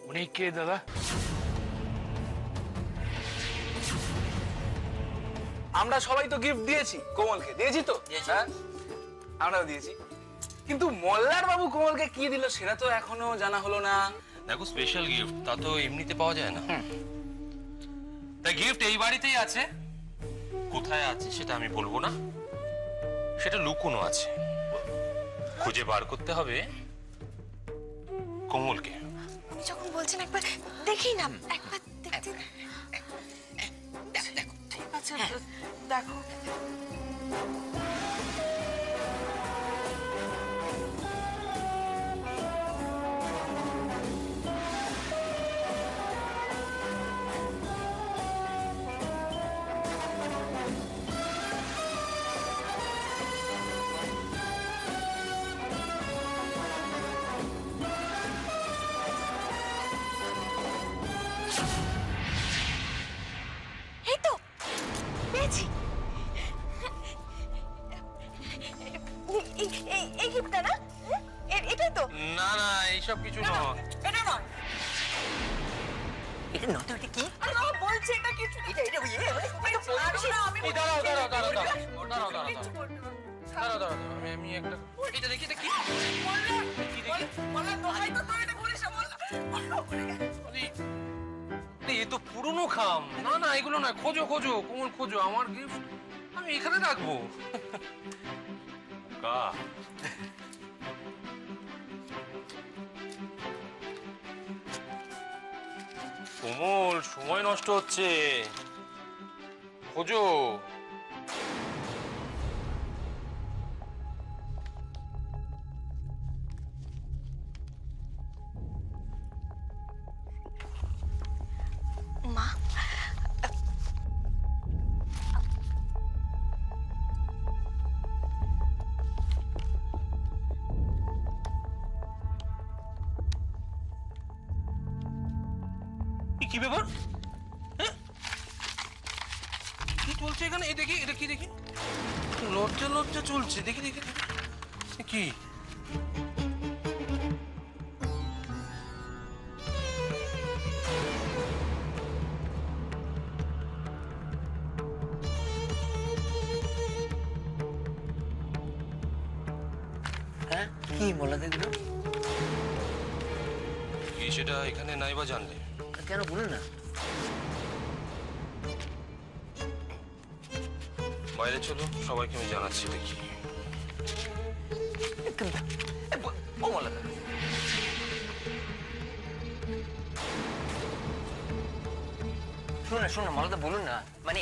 উনি কে দাদা? আমরা সবাই তো গিফট দিয়েছি কোমলকে, দিয়েছি তো? হ্যাঁ, আমরাও দিয়েছি, কিন্তু মোল্লার বাবু কোমলকে কি দিল সেটা তো এখনো জানা হলো না। দেখো, স্পেশাল গিফট তা তো এমনিতে পাওয়া যায় না। তা গিফট এই বাড়িতেই আছে, কোথায় আছে সেটা আমি বলবো না, সেটা লুকোনো আছে, খুঁজে বার করতে হবে কোমলকে। আপনি যখন বলছেন একবার দেখি না, একবার দেখতে। দেখো, ঠিক আছে, দেখো। এই গিফটটা না, এটাই তো? না না, এইসব কিছু নয়। এটা নয়, এটা নয় তো। এটা কি? আরে বাবা বলছে এটা কিছু, এটা এটা আমি দাঁড়াও দাঁড়াও দাঁড়াও দাঁড়াও দাঁড়াও দাঁড়াও দাঁড়াও, আমি একটা এটা দেখি, এটা কি? এ তো পুরনো খাম। না না, এগুলো না, খোঁজো খোঁজো কোমল, খোঁজো আমার গিফট আমি এখানে রাখবো। কোমল, সময় নষ্ট হচ্ছে, খোঁজো। মা, কি ব্যাপার? কি চলছে এখানে? এই দেখি, এটা কি দেখি, লজ্জা লজ্জা চলছে, দেখি দেখি কি? হ্যাঁ, কি মোল্লা দেখলো? কি সেটা এখানে নাই বা জানলে? কেন বলুন না। বাইরে চলো, সবাইকে আমি জানাচ্ছি। দেখি ও মোল্লা দা, শুনুন না, শুনুন না মোল্লা দা, বলুন না, মানে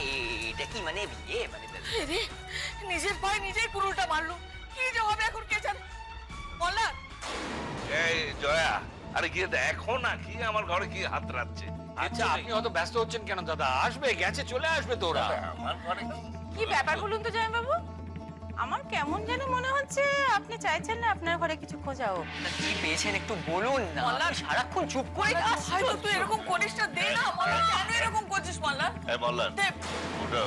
এটা কি, মানে বিয়ে, মানে রে নিজের পায়ে নিজেই কুড়ুলটা মারলো, কি যে হবে এখন কে জানে। মোল্লা, এই জয়া, আরে গিয়ে দেখো না কি আমার ঘরে কি হাত রাখছে। আচ্ছা, আপনি অত ব্যস্ত হচ্ছেন কেন দাদা? আসবে, গেছে, চলে আসবে তো ওরা। আমার ঘরে কি ব্যাপার বলুন তো জয়বাবু? আমার কেমন যেন মনে হচ্ছে আপনি চাইছেন না আপনার ঘরে কিছু খোঁজা হোক। কি পেয়েছেন একটু বলুন না। মোল্লা, সারাক্ষণ চুপ করে হয়তো তুই এরকম করিস না, দে না। মোল্লা, কেন এরকম করছিস মোল্লা? এই বললেন দে।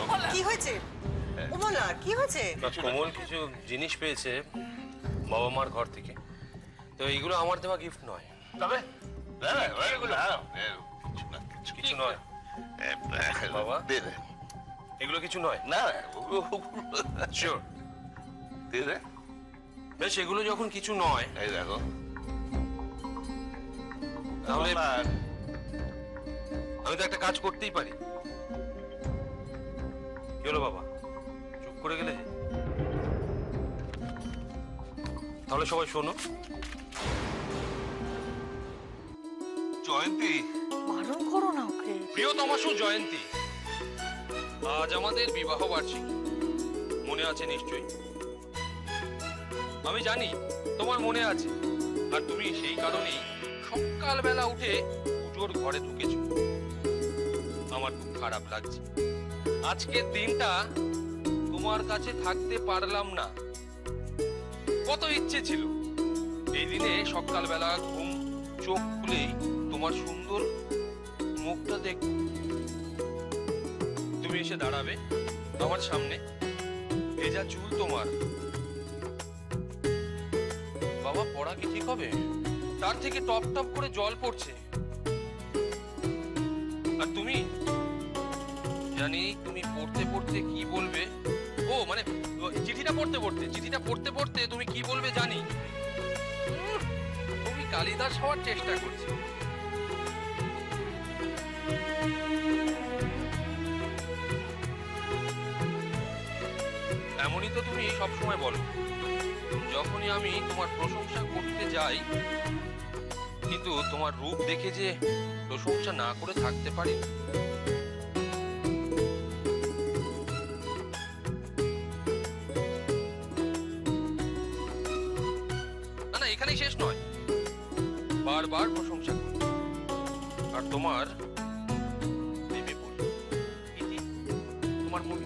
মোল্লা, কি হয়েছে? ও মোল্লা, কি হয়েছে? কোমল কিছু জিনিস পেয়েছে বাবা মার ঘর থেকে, তো এইগুলো আমার দেওয়া গিফট নয়। তবে কিছু নয় বাবা, দে দে। এগুলো কিছু নয়। না শিওর? দে দে। বেশ, এগুলো যখন কিছু নয়, এই দেখো তাহলে আমি তো একটা কাজ করতেই পারি। কি হলো বাবা, চুপ করে গেলে যে? তাহলে সবাই শোনো। জয়ন্তী, বারণ করো না ওকে। প্রিয়তমাশু জয়ন্তী, আজ আমাদের বিবাহ বার্ষিকী, মনে আছে নিশ্চয়ই? আমি জানি তোমার মনে আছে, আর তুমি সেই কারণেই সকালবেলা উঠে পুজোর ঘরে ঢুকেছ। আমার খুব খারাপ লাগছে, আজকের দিনটা তোমার কাছে থাকতে পারলাম না। কত ইচ্ছে ছিল এই দিনে সকালবেলা ঘুম চোখ খুলেই তোমার সুন্দর মুখটা দেখব। তুমি এসে দাঁড়াবে আমার সামনে, ভেজা চুল তোমার। বাবা, পড়া কি ঠিক হবে? তার থেকে টপ টপ করে জল পড়ছে। আর তুমি, জানি তুমি পড়তে পড়তে কি বলবে। ও মানে চিঠিটা পড়তে পড়তে তুমি কি বলবে জানি। তুমি কালিদাস হওয়ার চেষ্টা করছো। এমনই তো তুমি সবসময় বলো। যখনই আমি তোমার প্রশংসা করতে যাই, কিন্তু তোমার রূপ দেখে যে প্রশংসা না করে থাকতে পারি। না না, এখানেই শেষ নয়, বারবার প্রশংসা করি আর তোমার প্রেমে পড়ি। তোমার মনে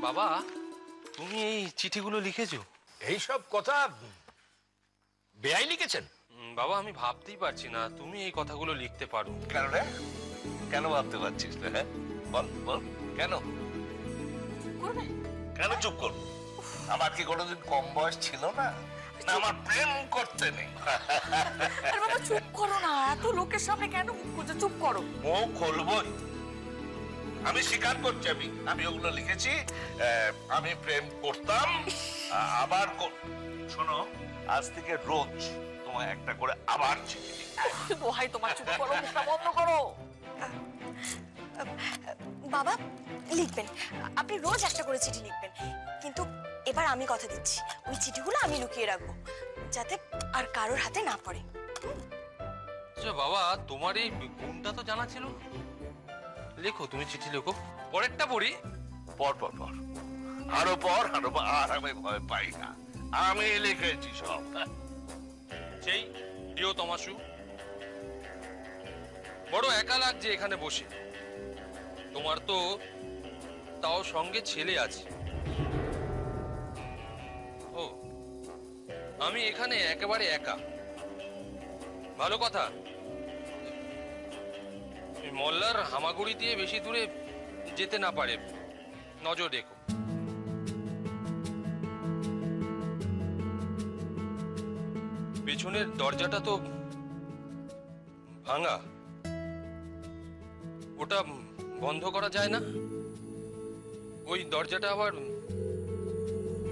বাবা, তুমি এই চিঠিগুলো লিখেছো? এইসব কথা বেআই লিখেছেন? বাবা, আমি ভাবতেই পারছি না তুমি এই কথাগুলো লিখতে পারো। কেন রে? কেন ভাবতে পারছিস না? হ্যাঁ বল বল, কেন কেন চুপ কর? আমার কি কোনোদিন কম বয়স ছিল না? না আমার প্রেম করতে নেই? আরে বাবা চুপ করো না, এত লোকের সামনে কেন মুখ খুঁজে? চুপ করো। মুখ খুলবই। আমি স্বীকার করছি, আমি ওগুলো লিখেছি। আমি প্রেম করতাম, আবার শোনো, আজ থেকে রোজ তোমায় একটা করে আবার চিঠি লিখবো। দোহাই তোমার, চুপ করো, মুখটা বন্ধ করো। বাবা লিখবেন, আপনি রোজ একটা করে চিঠি লিখবেন, কিন্তু এবার আমি কথা দিচ্ছি ওই চিঠিগুলো আমি লুকিয়ে রাখবো, যাতে আর কারোর হাতে না পড়ে। আচ্ছা বাবা, তোমার এই গুণটা তো জানা ছিল। লেখো, তুমি চিঠি লেখো, পরেরটা পড়ি। পর পর পর, আরো পর, আর আমি ভয় পাই না। আমি লিখেছি সব। সেই প্রিয় তমাশু, বড় একা লাগছে এখানে বসে। তোমার তো তাও সঙ্গে ছেলে আছে। ও, আমি এখানে একেবারে একা। ভালো কথা, মল্লার হামাগুড়ি দিয়ে বেশি দূরে যেতে না পারে, নজর রেখো। পেছনের দরজাটা তো ভাঙা, ওটা বন্ধ করা যায় না? ওই দরজাটা আবার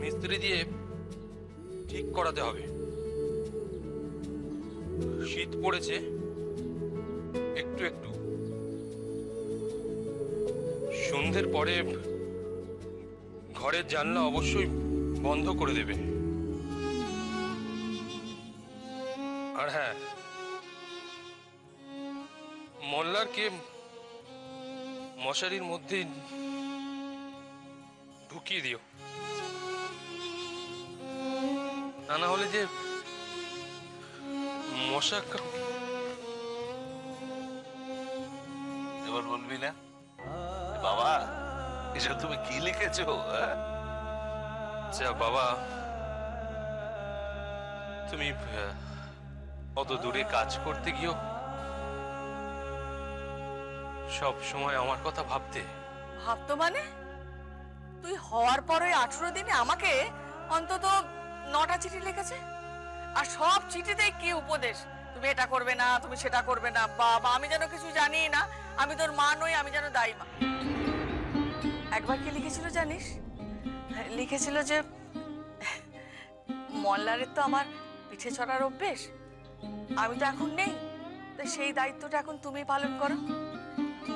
মিস্ত্রি দিয়ে ঠিক করাতে হবে। শীত পড়েছে একটু একটু। সন্ধ্যের পরে ঘরের জানলা অবশ্যই বন্ধ করে দেবে। আর হ্যাঁ, মল্লারকে মশারির মধ্যে ঢুকিয়ে দিও, তা না হলে যে মশা। এবার বলবি না? বাবা, এসব তুমি কি লিখেছো? আচ্ছা বাবা, তুমি অত দূরে কাজ করতে গিয়েও সব সময় আমার কথা ভাবতে। ভাবতো মানে? তুই হওয়ার পরে 18 দিনে আমাকে অন্তত 9টা চিঠি লিখেছে, আর সব চিঠিতেই কি উপদেশ, তুমি এটা করবে না, তুমি সেটা করবে না। বাবা, আমি যেন কিছু জানি না, আমি তোর মা নই, আমি যেন দায়ী মা। একবার কি লিখেছিল জানিস? লিখেছিল যে মল্লারের তো আমার পিঠে চড়ার অভ্যেস, আমি তো এখন নেই, তাই সেই দায়িত্বটা এখন তুমি পালন করো।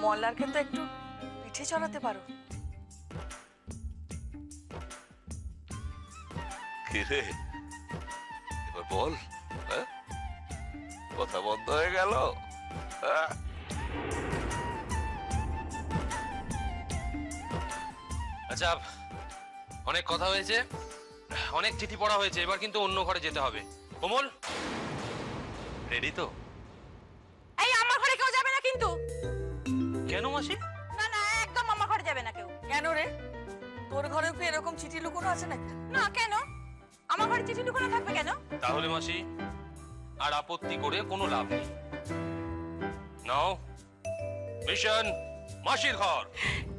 মল্লারকে তো একটু পিঠে চড়াতে পারো। কি রে, এবার বল, কথা বন্ধ হয়ে গেল? আচ্ছা, অনেক কথা হয়েছে, অনেক চিঠি পড়া হয়েছে, এবার কিন্তু অন্য ঘরে যেতে হবে। কোমল, রেডি তো? এই আমার ঘরে কেউ যাবে না কিন্তু। কেন মাসি? না না, একদম আমার ঘরে যাবে না কেউ। কেন রে, তোর ঘরেও কি এরকম চিঠি লুকোনো আছে নাকি? না, কেন আমার ঘরে চিঠি লুকোনো থাকবে কেন? তাহলে মাসি আর আপত্তি করে কোনো লাভ নেই। নাও, মিশন মাসির ঘর।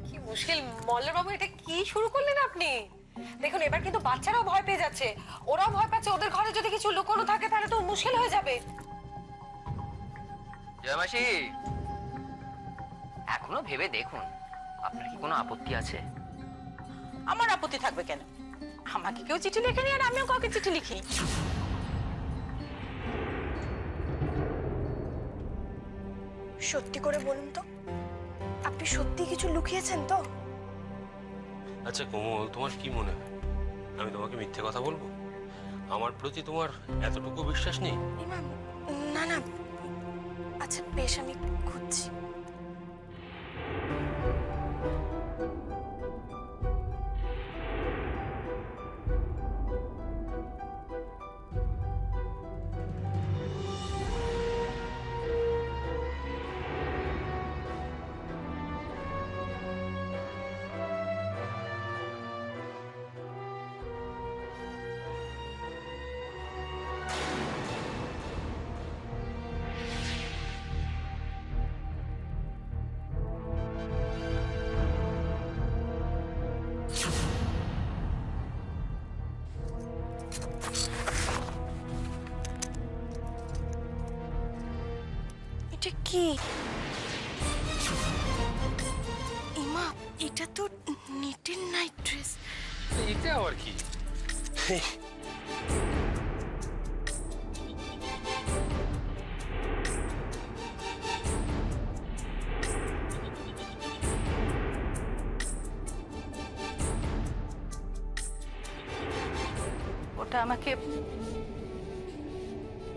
কি মুশকিল। মল্লার বাবু, এটা কি শুরু করলেন আপনি? দেখুন, এবার কিন্তু বাচ্চারাও ভয় পেয়ে যাচ্ছে, ওরাও ভয় পাচ্ছে। ওদের ঘরে যদি কিছু লুকোনো থাকে তাহলে তো মুশকিল হয়ে যাবে। জয়মাসি, এখনো ভেবে দেখুন, আপনার কি কোনো আপত্তি আছে? আমার আপত্তি থাকবে কেন? আমাকে কেউ চিঠি লেখেনি, আর আমিও কাউকে চিঠি লিখিনি। সত্যি করে বলুন তো, আপনি সত্যি কিছু লুকিয়েছেন তো? আচ্ছা কোমল, তোমার কি মনে হয় আমি তোমাকে মিথ্যে কথা বলবো? আমার প্রতি তোমার এতটুকু বিশ্বাস নেই? ইমাম, না না, আচ্ছা বেশ, আমি খুঁজছি। এটা কি? ইমা, এটা তো নিটের নাইট ড্রেস। এটা আবার কি? ওটা আমাকে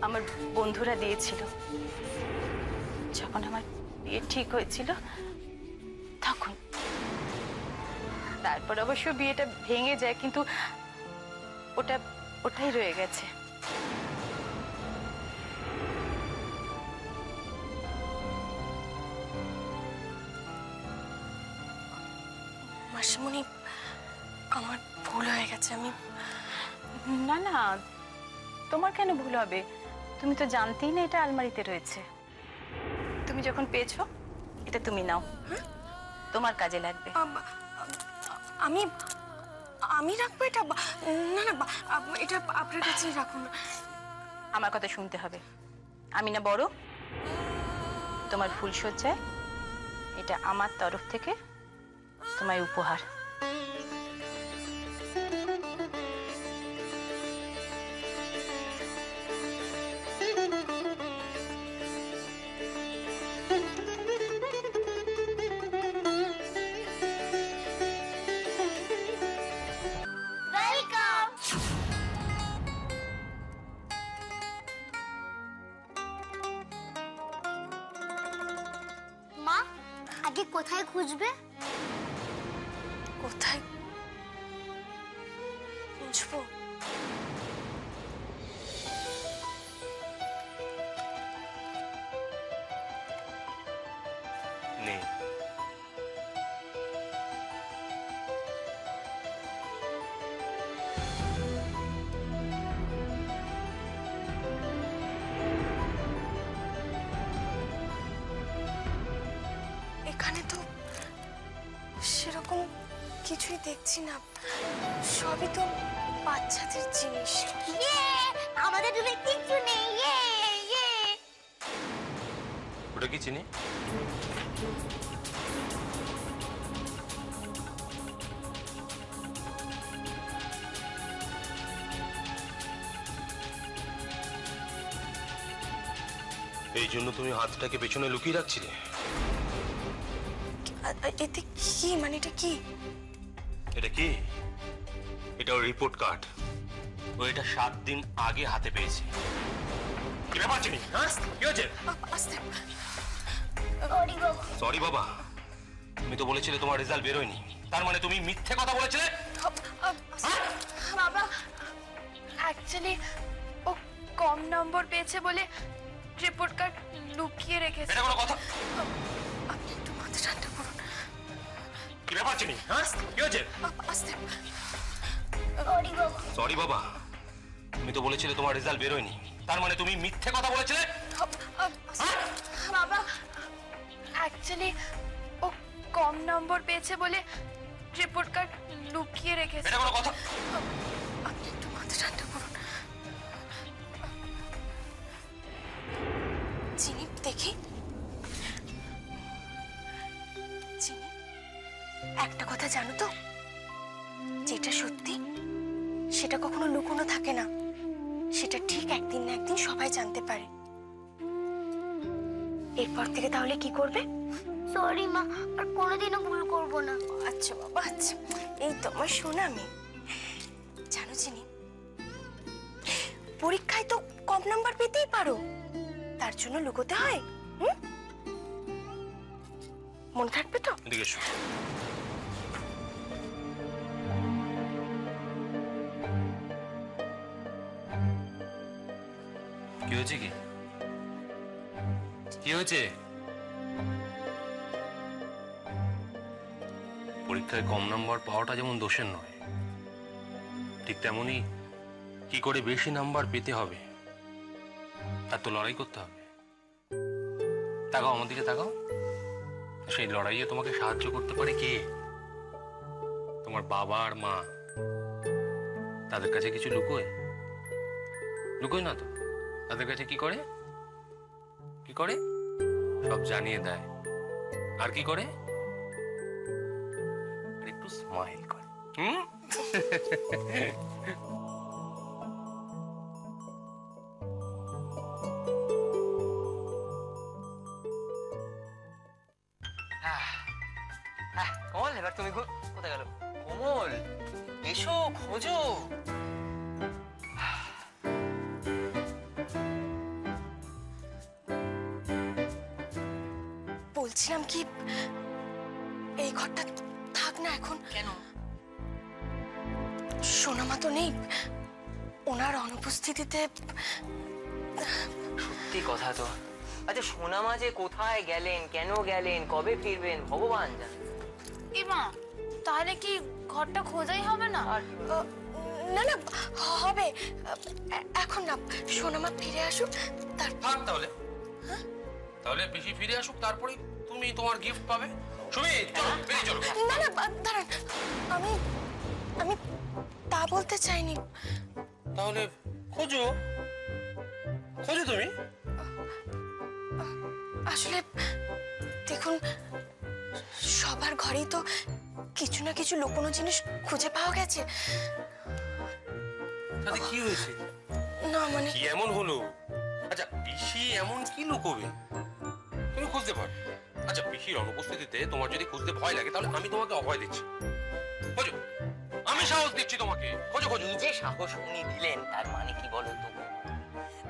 আমার বন্ধুরা দিয়েছিল যখন আমার বিয়ে ঠিক হয়েছিল তখন। তারপর অবশ্য বিয়েটা ভেঙে যায়, কিন্তু ওটাই রয়ে গেছে। মাসিমণি, আমার ভুল হয়ে গেছে। আমি না না, তোমার কেন ভুল হবে? তুমি তো জানতেই না এটা আলমারিতে রয়েছে। তুমি যখন পেয়েছো, এটা তুমি নাও, তোমার কাজে লাগবে। আমি আমি রাখবো এটা? না না, এটা আপনার কাছেই রাখুন। আমার কথা শুনতে হবে। আমি না বড়? তোমার ফুলসজ্জায় এটা আমার তরফ থেকে তোমায় উপহার। মা, আগে কোথায় খুঁজবে? কোথায় খুঁজবো? নেই। এখানে তো সেরকম কিছুই দেখছি না, সবই তো বাচ্চাদের জিনিস। আমাদের রুমে কিচ্ছু নেই। ওটা কি চিনি? এই জন্য তুমি হাতটাকে পেছনে লুকিয়ে রাখছিলে? এতে কি মানে? এটা কি? এটা কি? এটা ওর রিপোর্ট কার্ড। ও এটা 7 দিন আগে হাতে পেয়েছে। কি ব্যাপার চিনি? হ্যাঁ, কি হয়েছে? আস্তে। সরি বাবা, তুমি তো বলেছিলে তোমার রেজাল্ট বেরোয়নি, তার মানে তুমি মিথ্যে কথা বলেছিলে। বাবা, অ্যাকচুয়ালি ও কম নম্বর পেয়েছে বলে রিপোর্ট কার্ড লুকিয়ে রেখেছে। এটা কোনো কথা? আপনি একটু মাথা ঠান্ডা করুন। কি ব্যাপার চিনি? হ্যাঁ, কি হয়েছে? আস্তে। সরি বাবা, তুমি তো বলেছিলে তোমার রেজাল্ট বেরোয়নি, তার মানে তুমি মিথ্যে কথা বলেছিলে। বাবা, অ্যাকচুয়ালি ও কম নম্বর পেয়েছে বলে রিপোর্ট কার্ড লুকিয়ে রেখেছে। এটা কোনো কথা? আপনি একটু মাথা ঠান্ডা করুন। চিনি দেখি। চিনি, একটা কথা জানো তো, যেটা সত্যি সেটা কখনো লুকোনো থাকে না, সেটা ঠিক একদিন না একদিন সবাই জানতে পারে। এরপর থেকে তাহলে কি করবে? সরি মা, আর কোনোদিনও ভুল করবো না। আচ্ছা বাবা, আচ্ছা। এই তোমার শোনা আমি জানো চিনি, পরীক্ষায় তো কম নাম্বার পেতেই পারো, তার জন্য লুকোতে হয়। মনে থাকবে তো? এদিকে এসো। কি হয়েছে? কি হয়েছে? পরীক্ষায় কম নাম্বার পাওয়াটা যেমন দোষের নয়, ঠিক তেমনি কি করে বেশি নাম্বার পেতে হবে তার তো লড়াই করতে হবে। তাকাও আমার দিকে, তাকাও। সেই লড়াইয়ে তোমাকে সাহায্য করতে পারে কে? তোমার বাবা আর মা। তাদের কাছে কিছু লুকোয়? লুকোয় না তো। তাদের কাছে কি করে? কি করে? সব জানিয়ে দেয়। আর কি করে? একটু স্মাইল করে। কমল, এবার তুমি কোথায় গেল? কমল এসো, খোঁজো। বলছিলাম কি, এই ঘরটা থাক না এখন। কেন? সোনামা তো নেই, ওনার অনুপস্থিতিতে। সত্যি কথা তো। আচ্ছা, সোনামা যে কোথায় গেলেন, কেন গেলেন, কবে ফিরবেন, ভগবান জানে। এমা, তাহলে কি ঘরটা খোঁজাই হবে না? না না, হবে। এখন না, সোনামা ফিরে আসুক থাক তাহলে। তাহলে বেশি ফিরে আসুক, তারপরে তুমি তোমার গিফট পাবে। সুমিত, চলো বেরিয়ে চলো। না না, দাঁড়ান, আমি আমি তা বলতে চাইনি। তাহলে খোঁজো, খোঁজো তুমি। আসলে দেখুন, সবার ঘরেই তো কিছু না কিছু লুকোনো জিনিস খুঁজে পাওয়া গেছে। তাতে কি হয়েছে? না মানে কি এমন হলো? আচ্ছা, পিসি এমন কি লুকোবে? তুমি খুঁজতে পারো। আচ্ছা, পিসির অনুপস্থিতিতে তোমার যদি খুঁজতে ভয় লাগে, তাহলে আমি তোমাকে অভয় দিচ্ছি। খোঁজো, আমি সাহস দিচ্ছি তোমাকে। খোঁজো খোঁজো। নিজে সাহস উনি দিলেন, তার মানে কি বলো তো?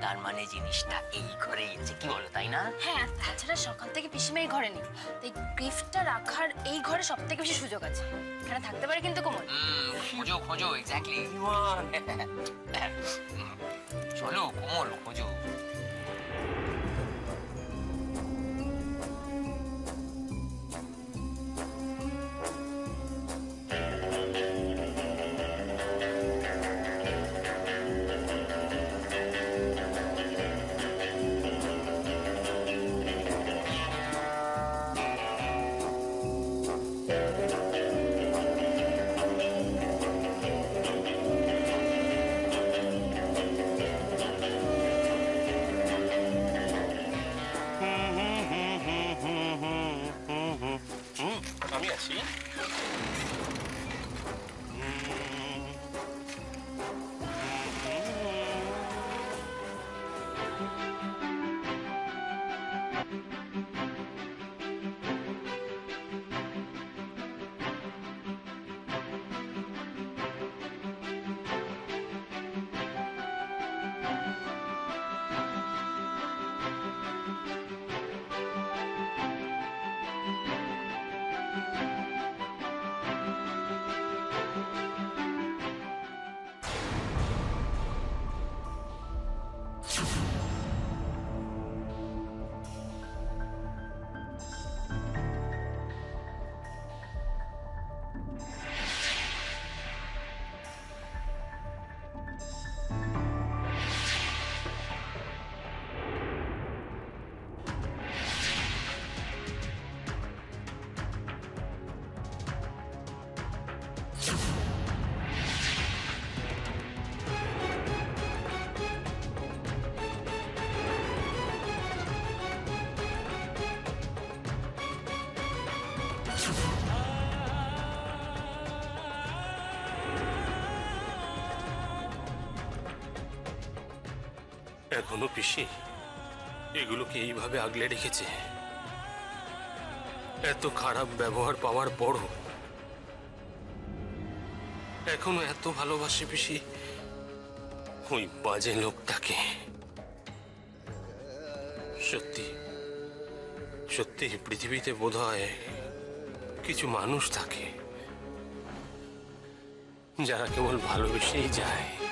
তার মানে জিনিসটা এই ঘরেই আছে, কি বলো, তাই না? হ্যাঁ, তাছাড়া সকাল থেকে পিসিমা এই ঘরে নেই, তাই গিফটটা রাখার এই ঘরে সব থেকে বেশি সুযোগ আছে। এখানে থাকতে পারে কিন্তু কোমল। খোঁজো খোঁজো, এক্স্যাক্টলি। চলো কোমল, খোঁজো। এখনো পিসি এগুলোকে এইভাবে আগলে রেখেছে। এত খারাপ ব্যবহার পাওয়ার পরও এখনো এত ভালোবাসে পিসি ওই বাজে লোকটাকে। সত্যি সত্যি পৃথিবীতে বোধহয় কিছু মানুষ থাকে যারা কেবল ভালোবেসেই যায়।